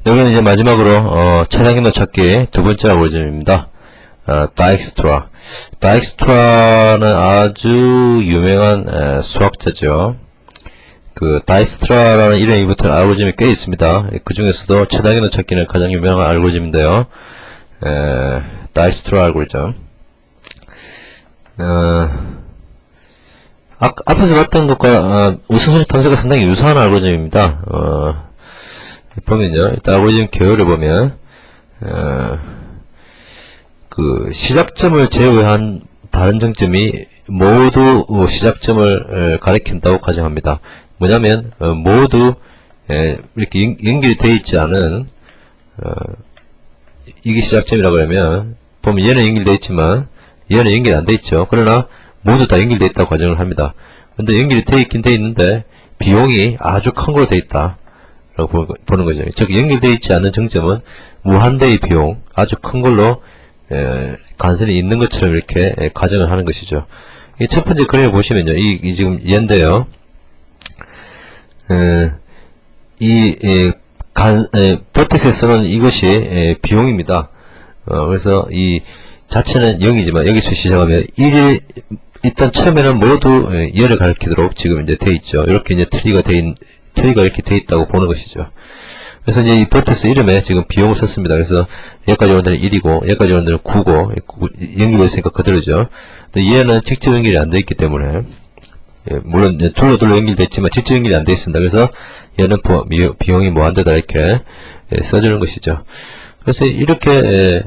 여기는 이제 마지막으로 차량인도 찾기 두 번째 알고리즘입니다. 다익스트라. 다익스트라는 아주 유명한 수학자죠. 그 다익스트라라는 이름이 붙은 알고리즘이 꽤 있습니다. 그 중에서도 최단위로 찾기는 가장 유명한 알고리즘인데요. 다익스트라 알고리즘. 앞에서 봤던 것과 우선순위 탐색과 상당히 유사한 알고리즘입니다. 보면요, 일단 알고리즘 개요를 보면 그 시작점을 제외한 다른 정점이 모두 시작점을 가리킨다고 가정합니다. 뭐냐면 모두 이렇게 연결이 되어 있지 않은 이게 시작점이라고 하면 보면 얘는 연결되어 있지만 얘는 연결이 안 되어 있죠. 그러나 모두 다 연결되어 있다고 가정을 합니다. 근데 연결이 되어 있긴 되어 있는데 비용이 아주 큰 걸로 되어 있다 라고 보는 거죠. 즉 연결되어 있지 않은 정점은 무한대의 비용, 아주 큰 걸로 간선이 있는 것처럼 이렇게 가정을 하는 것이죠. 이 첫 번째 그림을 보시면요, 이 지금 얘인데요. 버텍스에 쓰는 이것이 이것이 그래서 이 자체는 0이지만 여기서 시작하면 1이 일단 처음에는 모두 열을 가리키도록 지금 이제 돼 있죠. 이렇게 이제 트리가 이렇게 돼 있다고 보는 것이죠. 그래서 이제 이 버텍스 이름에 지금 비용을 썼습니다. 그래서 여기까지 오는 데는 1이고 여기까지 오는 데는 9고 연결되어 있으니까 그대로죠. 근데 얘는 직접 연결이 안 되어 있기 때문에 물론 둘로 연결되어 있지만 직접 연결이 안 되어 있습니다. 그래서 얘는 비용이 무한대다 이렇게 써주는 것이죠. 그래서 이렇게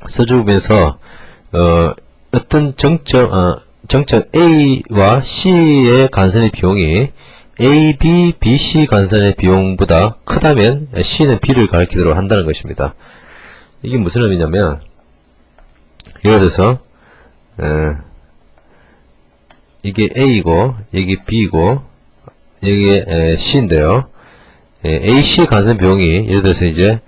써주면서 어떤 정점 A와 C의 간선의 비용이 A, B, B, C 간선의 비용보다 크다면 C는 B를 가리키도록 한다는 것입니다. 이게 무슨 의미냐면 예를 들어서 이게 A이고 여기 B이고 여기에 C인데요. A, C 간선 비용이 예를 들어서 이제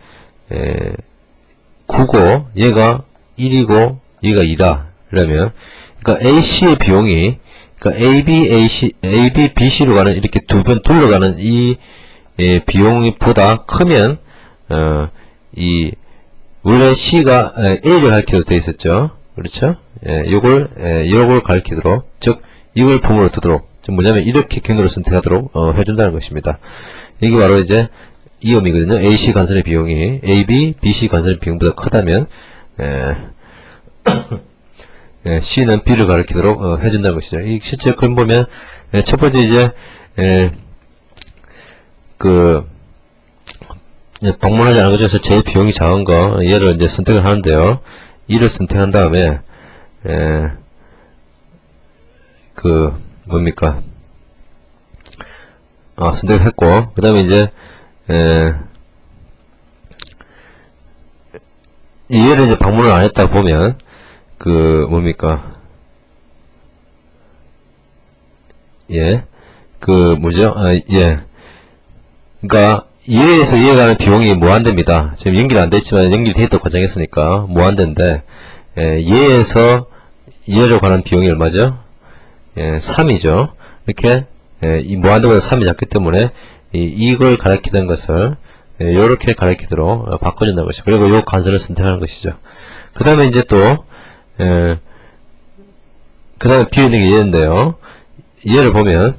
9고 얘가 1이고 얘가 2다. 그러면 그러니까 AC의 비용이 그러니까 AB, BC로 가는 이렇게 두 번 둘러가는 이 비용이 보다 크면 원래 C가 A를 가리키도록 되어 있었죠. 그렇죠? 요걸 가리키도록, 즉 이걸 품으로 두도록, 즉 뭐냐면 이렇게 경로를 선택하도록 해준다는 것입니다. 이게 바로 이제 이 의미거든요. AC 간선의 비용이 AB, BC 간선의 비용보다 크다면 C는 B를 가리키도록 해준다는 것이죠. 이 실제 그림 보면 첫 번째 이제 방문하지 않은 것 중에서 제일 비용이 작은 거 얘를 이제 선택을 하는데요. 이를 선택한 다음에 뭡니까? 선택을 했고 그 다음에 이제 얘를 이제 방문을 안 했다 보면 뭡니까? 뭐죠? 그러니까 얘에서 얘에 가는 비용이 무한대입니다. 지금 연결이 안 됐지만 연결이 돼 있다고 가정했으니까 무한대인데 얘에서 얘로 가는 비용이 얼마죠? 3이죠. 이렇게 이 무한대보다 3이 작기 때문에 이걸 가리키던 것을 요렇게 가리키도록 바꿔준다는 것이죠. 그리고 요 간선을 선택하는 것이죠. 그 다음에 이제 또 그 다음에 비어있는 게 얘인데요. 얘를 보면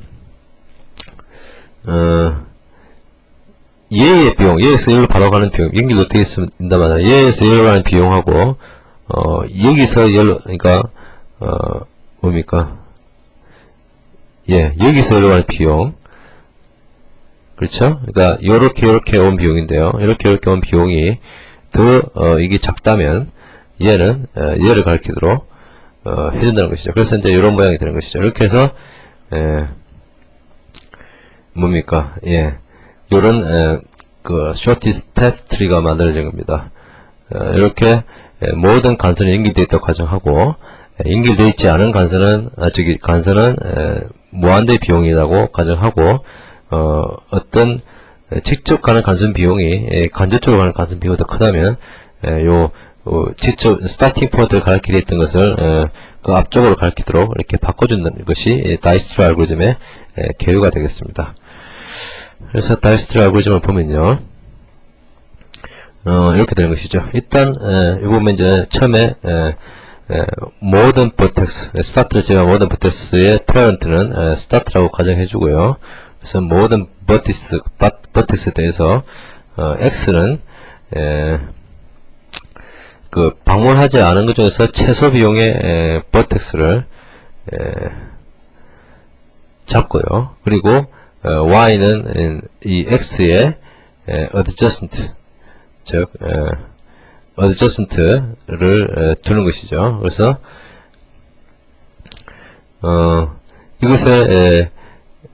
얘의 비용, 얘에서 얘로 바로 가는 비용, 연결도 되어 있습니다만 얘에서 얘로 가는 비용하고 여기서 얘로, 그러니까 뭡니까? 여기서 얘로 가는 비용, 그렇죠? 그러니까 요렇게 온 비용인데요. 요렇게 온 비용이 더 이게 작다면 얘는 얘를 가리키도록 해준다는 것이죠. 그래서 이제 이런 모양이 되는 것이죠. 이렇게 해서 뭡니까? 요런 shortest path tree가 만들어진 겁니다. 이렇게 모든 간선이 연결되어 있다고 가정하고 연결되어 있지 않은 간선은 무한대 비용이라고 가정하고 어떤 직접 가는 간선 비용이 간접적으로 가는 간선 비용보다 크다면 직접 스타팅 포인트를 가리키려 했던 것을 그 앞쪽으로 가리키도록 이렇게 바꿔준다는 것이 다익스트라 알고리즘의 개요가 되겠습니다. 그래서 다익스트라 알고리즘을 보면요, 이렇게 되는 것이죠. 일단 요 보면 이제 처음에 모든 버텍스 스타트를 제가 모든 버텍스의 페어런트는 스타트라고 가정해주고요. 그래서 모든 버텍스에 대해서 x는 그 방문하지 않은 것 중에서 최소 비용의 버텍스를 잡고요. 그리고 y는 이 x의 adjacent 즉 adjacent를 두는 것이죠. 그래서 이것의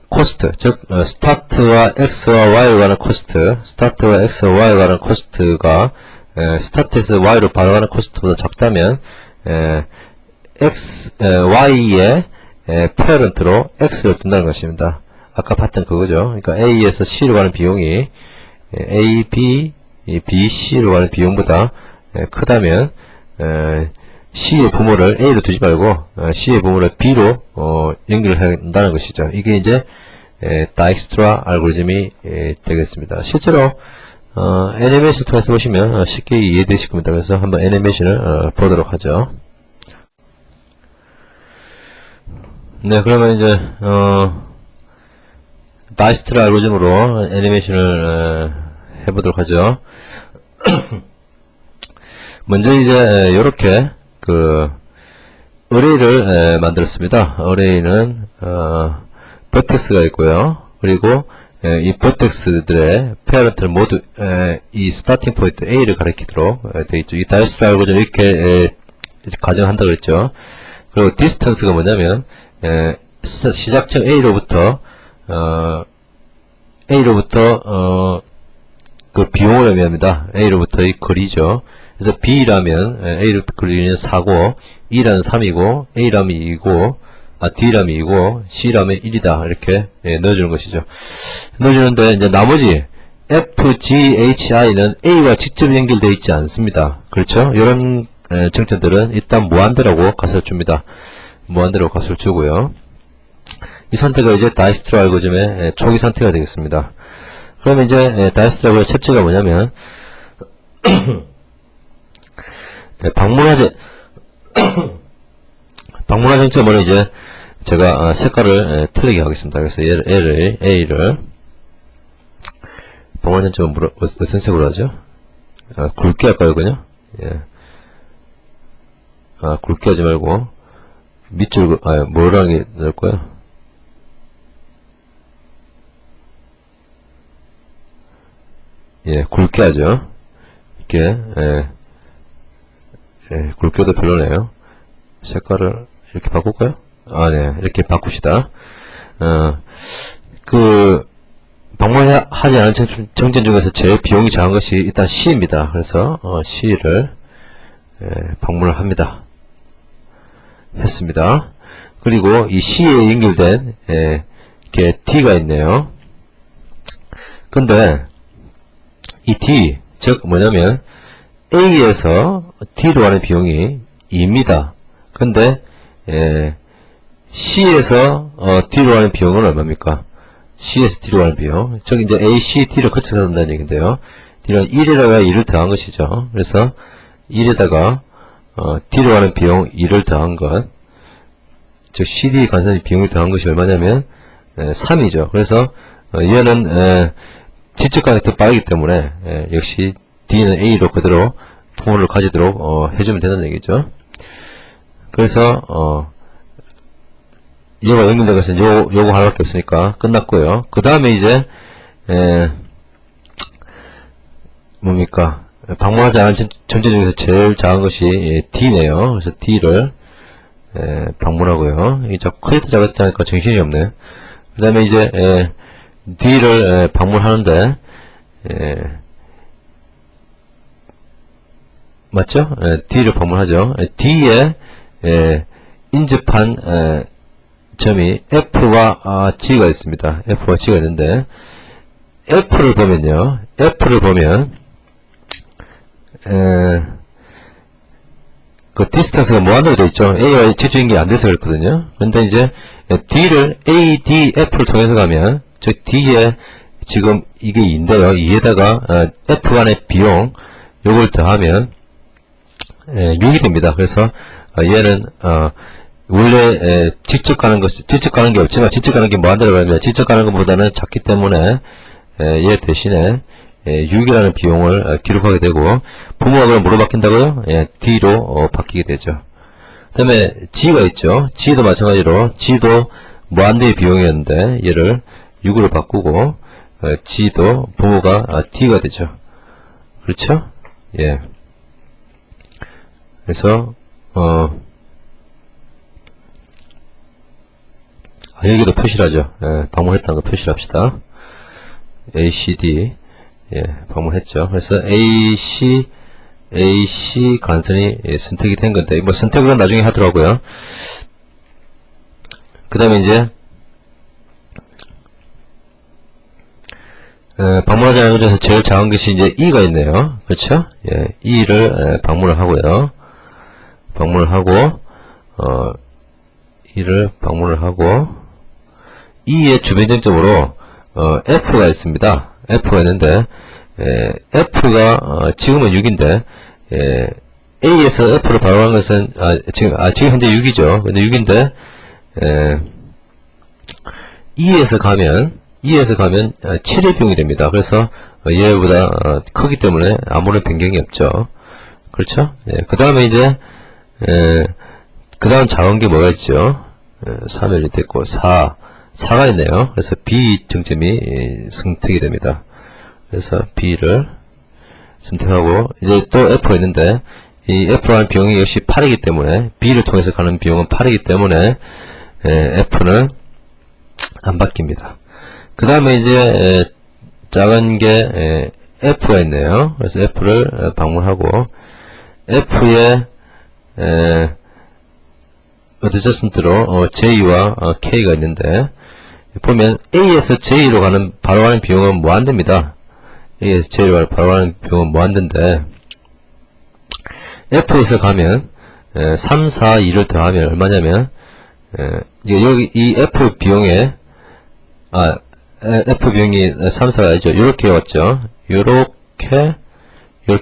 코스트 즉 스타트와 x와 y에 관한 코스트 스타트와 x와 y에 관한 코스트가 스타트에서 y로 바로 코스트보다 작다면 y의 페어런트로 x를 둔다는 것입니다. 아까 봤던 그거죠. 그러니까 a에서 c로 가는 비용이 a, b, b, c로 가는 비용보다 크다면 c의 부모를 a로 두지 말고 c의 부모를 b로 연결을 한다는 것이죠. 이게 이제 다익스트라 알고리즘이 되겠습니다. 실제로 애니메이션 통해서 보시면 쉽게 이해되실 겁니다. 그래서 한번 애니메이션을 보도록 하죠. 네, 그러면 이제 다익스트라 알고리즘으로 애니메이션을 해보도록 하죠. 먼저 이제 요렇게 그 어레이를 만들었습니다. 어레이는 버텍스가 있고요. 그리고 이 버텍스들의 페어런트를 모두 이 스타팅 포인트 A를 가리키도록 되어 있죠. 이 다이스트라 알고리즘 이렇게 가정한다고 했죠. 그리고 디스턴스가 뭐냐면 시작점 A로부터 그 비용을 의미합니다. A로부터 이 거리죠. 그래서 B라면 A로부터 거리는 4고 E라면 3이고 A라면 2이고 D라면 2이고 C라면 1이다. 이렇게 넣어주는 것이죠. 넣어주는데 이제 나머지 F, G, H, I는 A와 직접 연결되어 있지 않습니다. 그렇죠? 이런 정점들은 일단 무한대라고 값을 줍니다. 무한대라고 값을 주고요. 이 선택은 이제 다이스트라 알고리즘의 초기 선택이 되겠습니다. 그러면 이제 다이스트라 알고리즘의 첫째가 뭐냐면 방문화 정점을 이제 제가 색깔을 틀리게 하겠습니다. 그래서 얘를 A를 방문화 정점은 어떤 색으로 하죠? 굵게 할까요, 그냥? 예. 굵게 하지 말고 밑줄 뭐라는 게 나을 거야? 예, 굵게 하죠. 이렇게 굵게도 별로네요. 색깔을 이렇게 바꿀까요? 네, 이렇게 바꿉시다. 방문하지 않은 정점 중에서 제일 비용이 작은 것이 일단 C입니다. 그래서 C를 방문을 합니다. 했습니다. 그리고 이 C에 연결된 이렇게 D가 있네요. 근데 이 D, 즉 뭐냐면 A에서 D로 가는 비용이 2입니다. 근데 C에서 D로 가는 비용은 얼마입니까? C에서 D로 가는 비용. 즉 이제 A, C, D를 거쳐서 한다는 얘기인데요. D는 1에다가 2를 더한 것이죠. 그래서 1에다가 D로 가는 비용 2를 더한 것, 즉 CD 간선이 비용을 더한 것이 얼마냐면 3이죠. 그래서 얘는 지적감이 더 빠르기 때문에 역시 D는 A로 그대로 부모를 가지도록 해주면 된다는 얘기죠. 그래서 얘가 연결된 것은 요거 하나밖에 없으니까 끝났고요. 그 다음에 이제 뭡니까? 방문하지 않은 전체 중에서 제일 작은 것이 D네요. 그래서 D를 방문하고요. 이 자꾸 커졌다 작았다 하니까 정신이 없네. 그 다음에 이제 D를 방문하는데 맞죠? D를 방문하죠. D에 인접한 점이 F와 G가 있습니다. F와 G가 있는데 F를 보면요. F를 보면 그 디스턴스가 무한대로 되어 있죠. A와 직접 연결이 안 돼서 그렇거든요. 그런데 이제 D를 A, D, F를 통해서 가면 즉 D에 지금 이게 2인데요. 2에다가 F 간의 비용 요걸 더하면 6이 됩니다. 그래서 얘는 원래 직접 가는 게 없지만, 직접 가는 게 뭐한다고 하면, 직접 가는 것보다는 작기 때문에 얘 대신에 6이라는 비용을 기록하게 되고, 부모가 그럼 뭐로 바뀐다고요? D로 바뀌게 되죠. 그 다음에 G가 있죠. G도 마찬가지로, G도 무한대의 비용이었는데 얘를 6으로 바꾸고, G도 부모가 D가 되죠. 그렇죠? 예. 그래서 여기도 표시를 하죠. 방문했다는 거 표시를 합시다. ACD 방문했죠. 그래서 AC 간선이 선택이 된 건데, 뭐 선택은 나중에 하더라고요. 그 다음에 이제 방문하자는 것에서 제일 작은 것이 이제 E가 있네요. 그렇죠? E를 방문을 하고요. 방문을 하고 E를 방문을 하고, E의 주변 정점으로 F가 있습니다. F가 있는데 F가 지금은 6인데 A에서 F를 바로한 것은 지금 현재 6이죠. 근데 6인데 E에서 가면 7의 비용이 됩니다. 그래서 얘보다 크기 때문에 아무런 변경이 없죠. 그렇죠? 그 다음에 이제 그 다음 작은 게 뭐가 있죠? 3이 됐고 4가 있네요. 그래서 B 정점이 선택이 됩니다. 그래서 B를 선택하고, 이제 또 F가 있는데, 이 F라는 비용이 역시 8이기 때문에, B를 통해서 가는 비용은 8이기 때문에 F는 안 바뀝니다. 그 다음에 이제 작은 게 F가 있네요. 그래서 F를 방문하고, F의 어드저스먼트로 J와 K가 있는데, 보면 A에서 J로 바로 가는 비용은 무한대입니다. A에서 J로 바로 가는 비용은 무한대인데, F에서 가면 3, 4, 2를 더하면 얼마냐면, 이제 여기 이 F 비용에 F 비용이 3, 4가 아니죠. 요렇게 왔죠. 요렇게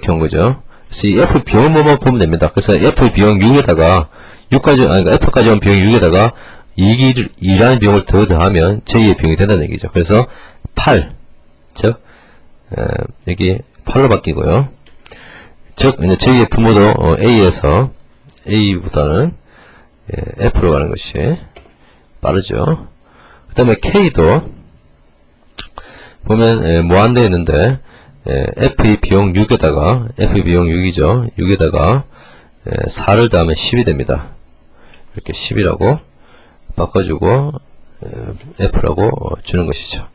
온 거죠. 그래서 이 F 비용만 보면 됩니다. 그래서 F 비용 6에다가 F까지 온 비용 6에다가 2라는 비용을 더 더하면 J의 비용이 된다는 얘기죠. 그래서 8, 즉 여기 8로 바뀌고요. 즉 이제 J의 부모도 A보다는 F로 가는 것이 빠르죠. 그 다음에 K도 보면 무한대에 있는데 F의 비용 6에다가 F의 비용 6이죠. 6에다가 4를 더하면 10이 됩니다. 이렇게 10이라고 바꿔주고 F라고 주는 것이죠.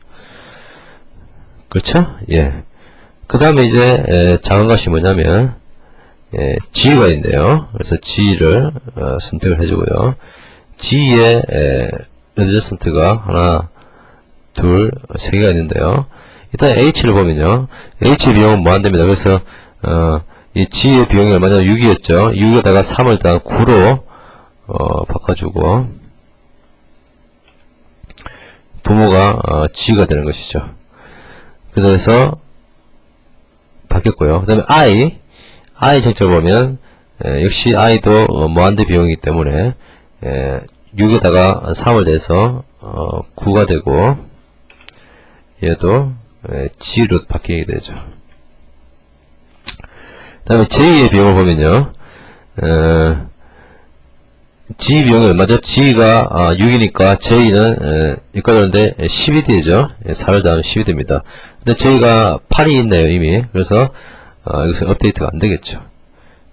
그렇죠? 예. 그 다음에 이제 작은 것이 뭐냐면 G가 있네요. 그래서 G를 선택을 해주고요. G의 어드저스먼트가 하나, 둘, 세 개가 있는데요. 일단 H를 보면요. H 비용은 무한대입니다. 그래서 이 G의 비용이 얼마냐? 6이었죠. 6에다가 3을 더한 9로 바꿔주고 부모가 G가 되는 것이죠. 그래서 바뀌었고요. 그 다음에 I 정책을 보면 역시 I도 무한대 비용이기 때문에 6에다가 3을 대서 9가 되고 얘도 G로 바뀌게 되죠. 그 다음에 J의 비용을 보면요. G 비용이 얼마죠? G가 6이니까 J는 여기까지 오는데 10이 되죠. 4를 더하면 10이 됩니다. 근데 J가 8이 있네요, 이미. 그래서 여기서 업데이트가 안 되겠죠.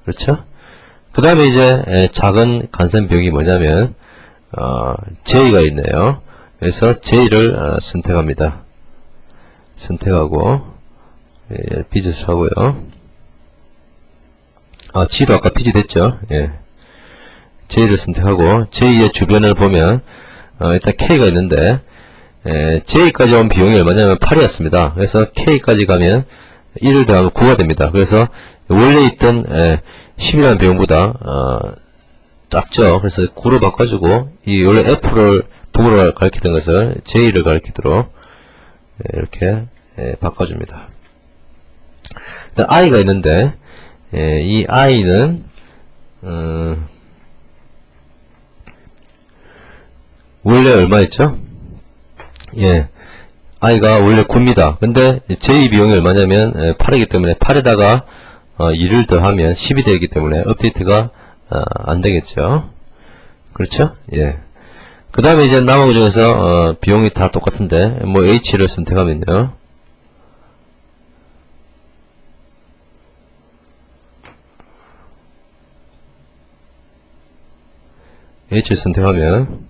그렇죠? 그 다음에 이제 작은 간선 비용이 뭐냐면 J가 있네요. 그래서 J를 선택합니다. 선택하고 비즈스 하고요. G도 아까 비즈 됐죠. 예. J를 선택하고 J의 주변을 보면 일단 K가 있는데 J까지 온 비용이 얼마냐면 8이었습니다. 그래서 K까지 가면 1을 더하면 9가 됩니다. 그래서 원래 있던 10이라는 비용보다 작죠. 그래서 9로 바꿔주고 이 원래 F를 부모로 가리키던 것을 J를 가리키도록 이렇게 바꿔줍니다. I가 있는데 이 i는 원래 얼마였죠? 예, i가 원래 9입니다. 근데 j 비용이 얼마냐면 8이기 때문에 8에다가 2를 더하면 10이 되기 때문에 업데이트가 안 되겠죠. 그렇죠? 예. 그 다음에 이제 남은 것 중에서 비용이 다 똑같은데 뭐 h를 선택하면요, h를 선택하면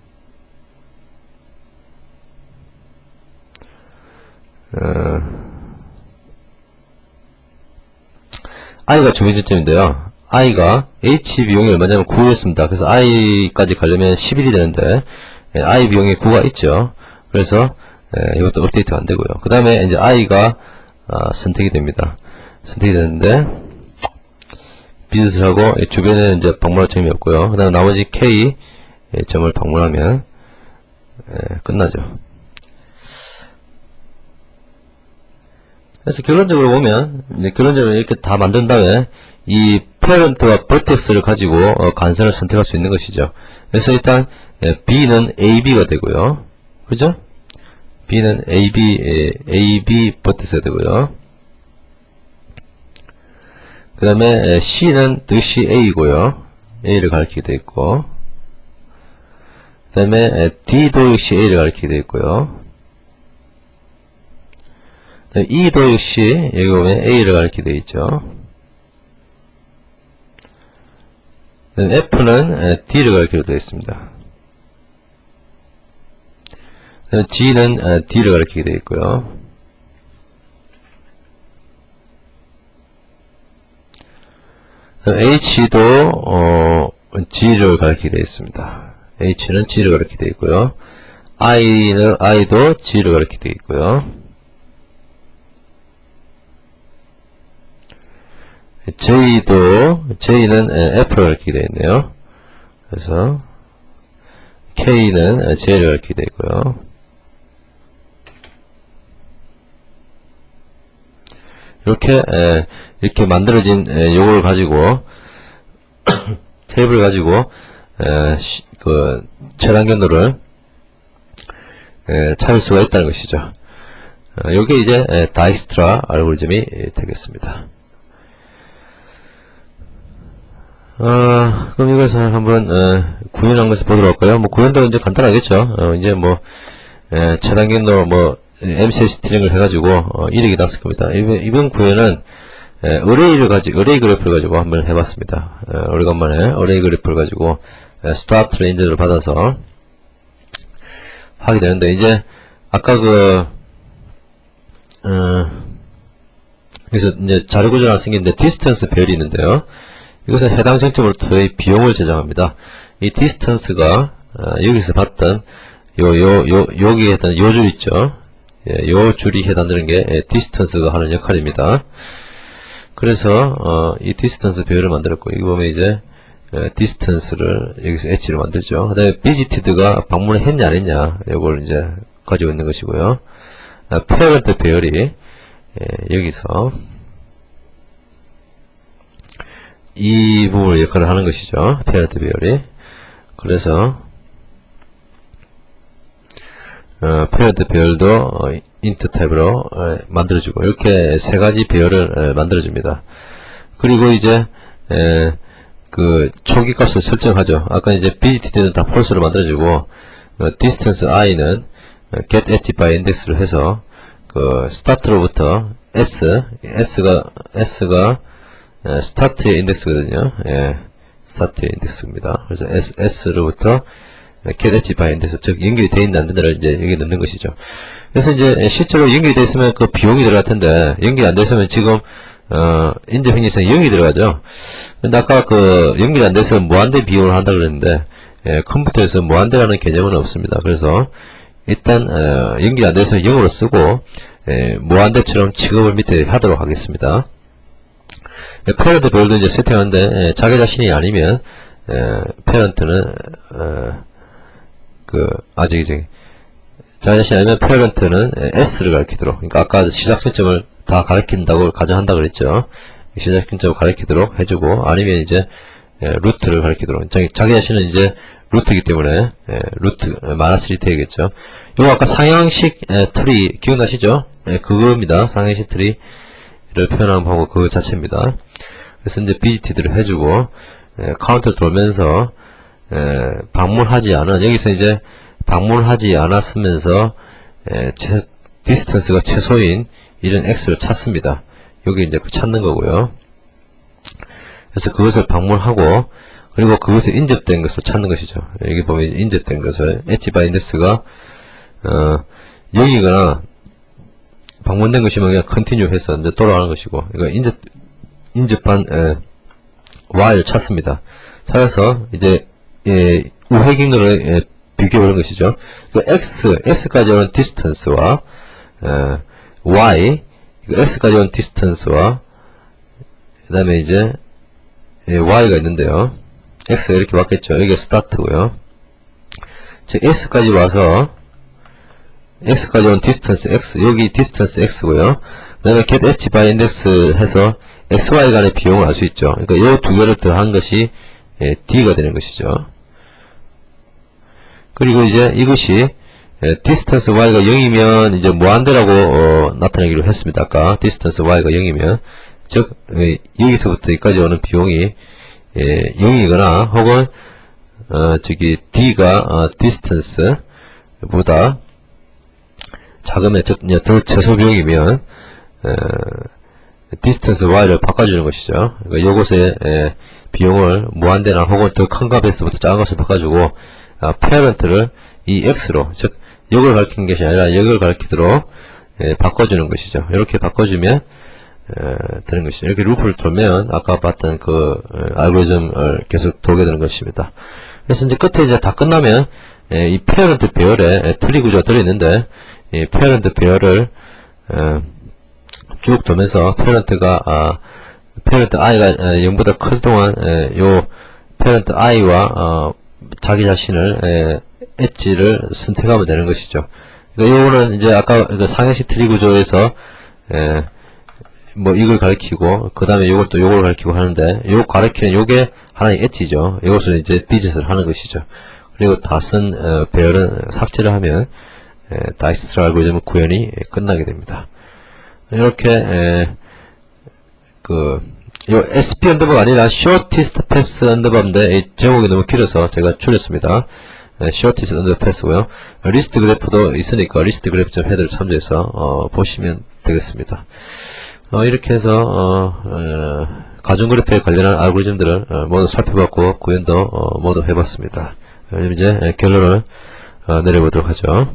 i가 중요점인데요. i가 h 비용이 얼마냐면 9였습니다. 그래서 i까지 가려면 11이 되는데 i 비용이 9가 있죠. 그래서 이것도 업데이트가 안 되고요. 그 다음에 이제 i가 선택이 됩니다. 선택이 되는데 비즈를 하고 주변에는 이제 방문할 점이 없고요. 그 다음에 나머지 k 점을 방문하면 끝나죠. 그래서 결론적으로 보면, 이제 결론적으로 이렇게 다 만든 다음에 이 페어런트와 버텍스를 가지고 간선을 선택할 수 있는 것이죠. 그래서 일단 B는 AB가 되고요. 그죠? B는 AB 버텍스가 되고요. 그 다음에 C는 역시 A고요. A를 가리키게 되어 있고, 그 다음에 D도 역시 A를 가리키게 되어 있고요. E도 역시 여기 보면 A를 가리키게 되어 있죠. F는 D를 가리키게 되어 있습니다. G는 D를 가리키게 되어 있고요. H도 G를 가리키게 되어 있습니다. H는 G를 가리키게 되어 있고요. I도 G를 가리키게 되어 있고요. J는 F를 가리키게 되어 있네요. 그래서 K는 J를 가리키게 되어 있고요. 이렇게 만들어진 요걸 가지고 테이블을 가지고 그 최단 경로를 찾을 수가 있다는 것이죠. 요게 이제 다익스트라 알고리즘이 되겠습니다. 그럼 이것을 한번 구현한 것을 보도록 할까요? 뭐 구현도 이제 간단하겠죠. 이제 뭐 최단 경로 뭐 MCL 스트링을 해가지고 이력이 났을 겁니다. 이번 구현은 어레이 그래프를 가지고 한번 해봤습니다. 오래간만에 어레이 그래프를 가지고 스타트 레인저를 받아서 하게 되는데, 이제 아까 그래서 이제 자료 구조를 하나 생겼는데 디스턴스 배열이 있는데요. 이것은 해당 정점으로부터의 비용을 저장합니다. 이 디스턴스가 여기서 봤던 여기에 해당 요 줄 있죠. 요 줄이 해당되는 게 디스턴스가 하는 역할입니다. 그래서 이 디스턴스 배열을 만들었고, 이거 보면 이제 디스턴스를 여기서 h를 만들죠. 그 다음에 비지티드가 방문을 했냐 안 했냐 요걸 이제 가지고 있는 것이고요. 페어런트 배열이 여기서 이 부분을 역할을 하는 것이죠. 페어런트 배열이. 그래서 페어런트 배열도 int 탭으로 만들어주고, 이렇게 세 가지 배열을 만들어줍니다. 그리고 이제 그 초기 값을 설정하죠. 아까 이제 BGT는 다 false로 만들어주고, distance i는 get at by index를 해서 그 start로부터 s가 스타트의 인덱스거든요. 스타트의 인덱스입니다. 그래서 s로부터 get at by index, 즉 연결이 되어 있는 안 된다를 이제 여기 넣는 것이죠. 그래서 이제 실제로 연결이 되어 있으면 그 비용이 들어갈 텐데, 연결이 안 됐으면 지금 인접 행위성에 0이 들어가죠. 근데 아까 그 연결이 안 돼서 무한대 비용을 한다 그랬는데, 컴퓨터에서 무한대라는 개념은 없습니다. 그래서 일단 연결이 안 돼서 0으로 쓰고 무한대처럼 취급을 밑에 하도록 하겠습니다. 페런트 배열도 이제 세팅하는데, 자기 자신이 아니면 페런트는 자기 자신이 아니면 페런트는 s를 가리키도록, 그러니까 아까 시작 시점을 다 가리킨다고 가정한다 그랬죠. 시작점을 가리키도록 해주고, 아니면 이제 루트를 가리키도록. 자기 자신은 이제 루트이기 때문에 루트 마이너스 1되겠죠. 요거 아까 상향식 트리 기억나시죠? 그겁니다. 상향식 트리를 표현한 방법 그 자체입니다. 그래서 이제 BGT들을 해주고 카운트를 돌면서 방문하지 않은, 여기서 이제 방문하지 않았으면서 디스턴스가 최소인 이런 x를 찾습니다. 여기 이제 찾는 거고요. 그래서 그것을 방문하고, 그리고 그것에 인접된 것을 찾는 것이죠. 여기 보면 인접된 것을 엣지 바이 인덱스가 0이거나 방문된 것이면 그냥 컨티뉴 해서 이제 돌아가는 것이고, 이거 인접한 y를 찾습니다. 찾아서 이제 우회경로를 비교해보는 것이죠. 그 x까지 오는 디스턴스와 y, x까지 오는 디스턴스와 그 다음에 이제 y가 있는데요. x가 이렇게 왔겠죠. 여기가 스타트고요. 즉 s까지 와서 x까지 온 디스턴스 x, 여기 디스턴스 x고요. 그 다음에 get h by index 해서 xy 간의 비용을 알 수 있죠. 그러니까 이 두 개를 더한 것이 d가 되는 것이죠. 그리고 이제 이것이 디스턴스 y가 0이면 이제 무한대라고 나타내기로 했습니다. 아까 디스턴스 y가 0이면, 즉 여기서부터 여기까지 오는 비용이 0이거나 혹은 저기 d가 디스턴스 보다 작으면, 즉 더 최소 비용이면 디스턴스 y를 바꿔주는 것이죠. 그러니까 요것의 비용을 무한대나 혹은 더 큰 값에서부터 작은 것을 바꿔주고 페어런트를 이 x로, 즉 이걸 가리키는 것이 아니라 이걸 가리키도록 바꿔주는 것이죠. 이렇게 바꿔주면 되는 것이죠. 이렇게 루프를 돌면 아까 봤던 그 알고리즘을 계속 돌게 되는 것입니다. 그래서 이제 끝에 이제 다 끝나면 이 페어런트 배열에 트리 구조가 들어있는데, 이 페어런트 배열을 쭉 돌면서 페어런트가 페어런트 i가 0보다 클 동안 요 페어런트 i와 자기 자신을 엣지를 선택하면 되는 것이죠. 그러니까 요거는 이제 아까 그 상향식 트리 구조에서 뭐 이걸 가리키고 그 다음에 요것도 요걸 가리키고 하는데, 요 가리키는 요게 하나의 엣지죠. 이것을 이제 디짓을 하는 것이죠. 그리고 다 쓴 배열은 삭제를 하면 다이스트라 알고리즘 구현이 끝나게 됩니다. 이렇게 요 SP 언더버가 아니라 shortest path 언더버인데 이 제목이 너무 길어서 제가 줄였습니다. shortest 언더버 패스고요. 리스트 그래프도 있으니까 리스트 그래프 좀 헤드를 참조해서 보시면 되겠습니다. 이렇게 해서 가중 그래프에 관련한 알고리즘들을 모두 살펴봤고 구현도 모두 해봤습니다. 그럼 이제 결론을 내려보도록 하죠.